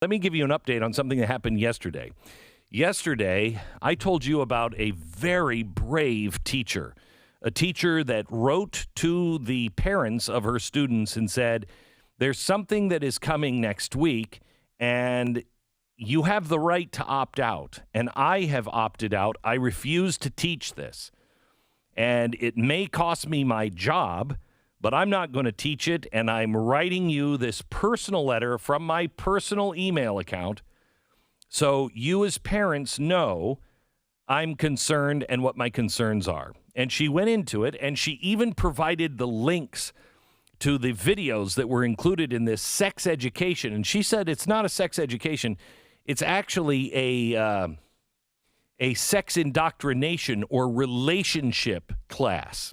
Let me give you an update on something that happened yesterday. Yesterday, I told you about a very brave teacher, a teacher that wrote to the parents of her students and said, there's something that is coming next week, and you have the right to opt out. And I have opted out. I refuse to teach this. And it may cost me my job, but I'm not going to teach it, and I'm writing you this personal letter from my personal email account so you as parents know I'm concerned and what my concerns are. And she went into it, and she even provided the links to the videos that were included in this sex education. And she said it's not a sex education. It's actually a sex indoctrination or relationship class.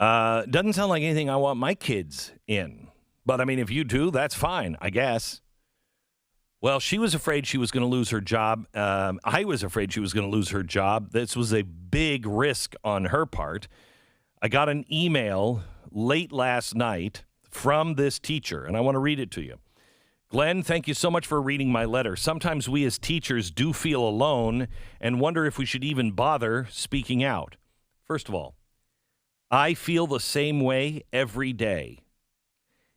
Doesn't sound like anything I want my kids in. But, I mean, if you do, that's fine, I guess. Well, she was afraid she was going to lose her job. I was afraid she was going to lose her job. This was a big risk on her part. I got an email late last night from this teacher, and I want to read it to you. Glenn, thank you so much for reading my letter. Sometimes we as teachers do feel alone and wonder if we should even bother speaking out. First of all, I feel the same way every day.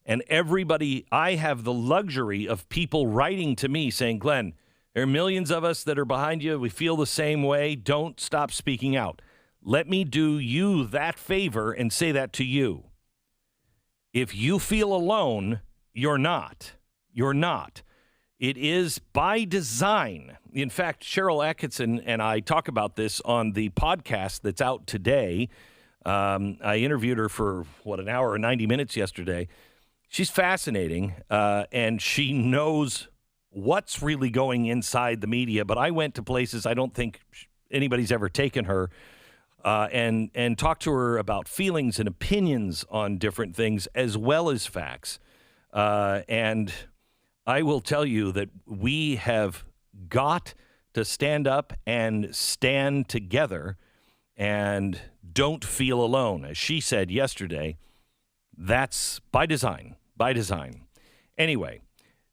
And I have the luxury of people writing to me saying, Glenn, there are millions of us that are behind you. We feel the same way. Don't stop speaking out. Let me do you that favor and say that to you. If you feel alone, you're not. You're not. It is by design. In fact, Cheryl Atkinson and I talk about this on the podcast that's out today. I interviewed her for, an hour or 90 minutes yesterday. She's fascinating, and she knows what's really going inside the media. But I went to places I don't think anybody's ever taken her and talked to her about feelings and opinions on different things as well as facts. And I will tell you that we have got to stand up and stand together and don't feel alone. As she said yesterday, that's by design, by design. Anyway,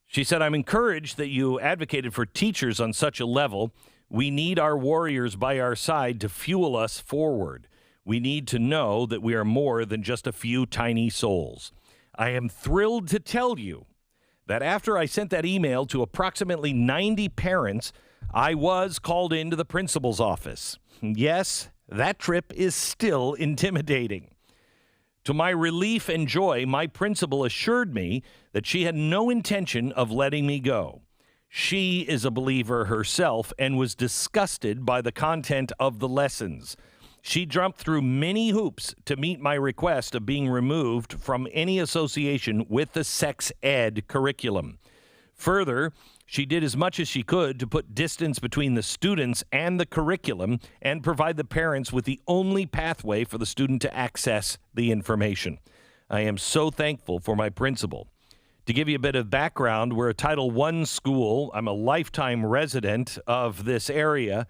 she said, I'm encouraged that you advocated for teachers on such a level. We need our warriors by our side to fuel us forward. We need to know that we are more than just a few tiny souls. I am thrilled to tell you that after I sent that email to approximately 90 parents, I was called into the principal's office. Yes, that trip is still intimidating. To my relief and joy, my principal assured me that she had no intention of letting me go. She is a believer herself and was disgusted by the content of the lessons. She jumped through many hoops to meet my request of being removed from any association with the sex ed curriculum. Further, she did as much as she could to put distance between the students and the curriculum and provide the parents with the only pathway for the student to access the information. I am so thankful for my principal. To give you a bit of background, we're a Title I school. I'm a lifetime resident of this area.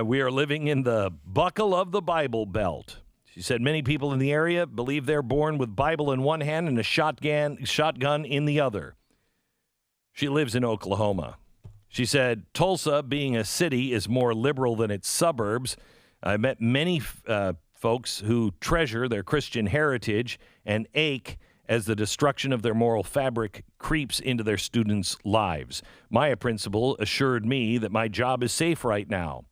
We are living in the buckle of the Bible Belt. She said many people in the area believe they're born with Bible in one hand and a shotgun in the other. She lives in Oklahoma. She said Tulsa, being a city, is more liberal than its suburbs. I met many folks who treasure their Christian heritage and ache as the destruction of their moral fabric creeps into their students' lives. My principal assured me that my job is safe right now.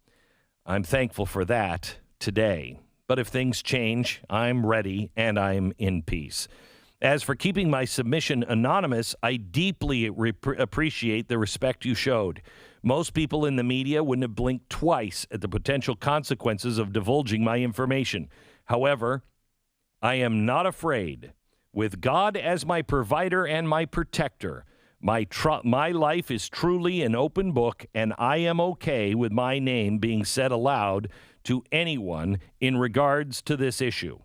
I'm thankful for that today. But if things change, I'm ready and I'm in peace. As for keeping my submission anonymous, I deeply appreciate the respect you showed. Most people in the media wouldn't have blinked twice at the potential consequences of divulging my information. However, I am not afraid. With God as my provider and my protector, my life is truly an open book, and I am okay with my name being said aloud to anyone in regards to this issue.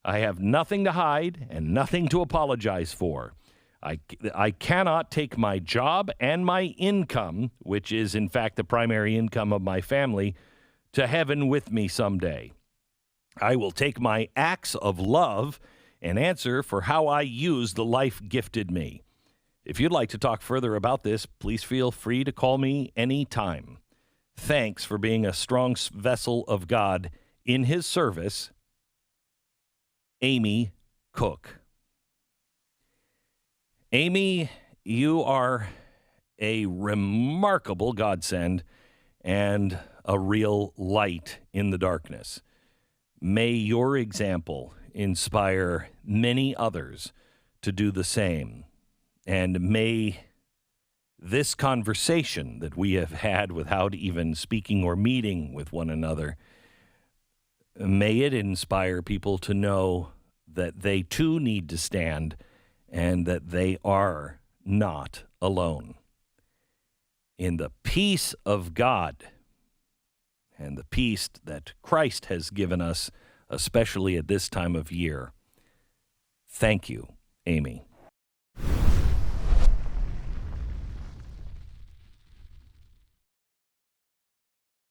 I have nothing to hide and nothing to apologize for. I cannot take my job and my income, which is in fact the primary income of my family, to heaven with me someday. I will take my acts of love and answer for how I use the life gifted me. If you'd like to talk further about this, please feel free to call me anytime. Thanks for being a strong vessel of God in his service, Amy Cook. Amy, you are a remarkable godsend and a real light in the darkness. May your example inspire many others to do the same. And may this conversation that we have had without even speaking or meeting with one another, may it inspire people to know that they too need to stand and that they are not alone. In the peace of God and the peace that Christ has given us, especially at this time of year, thank you, Amy.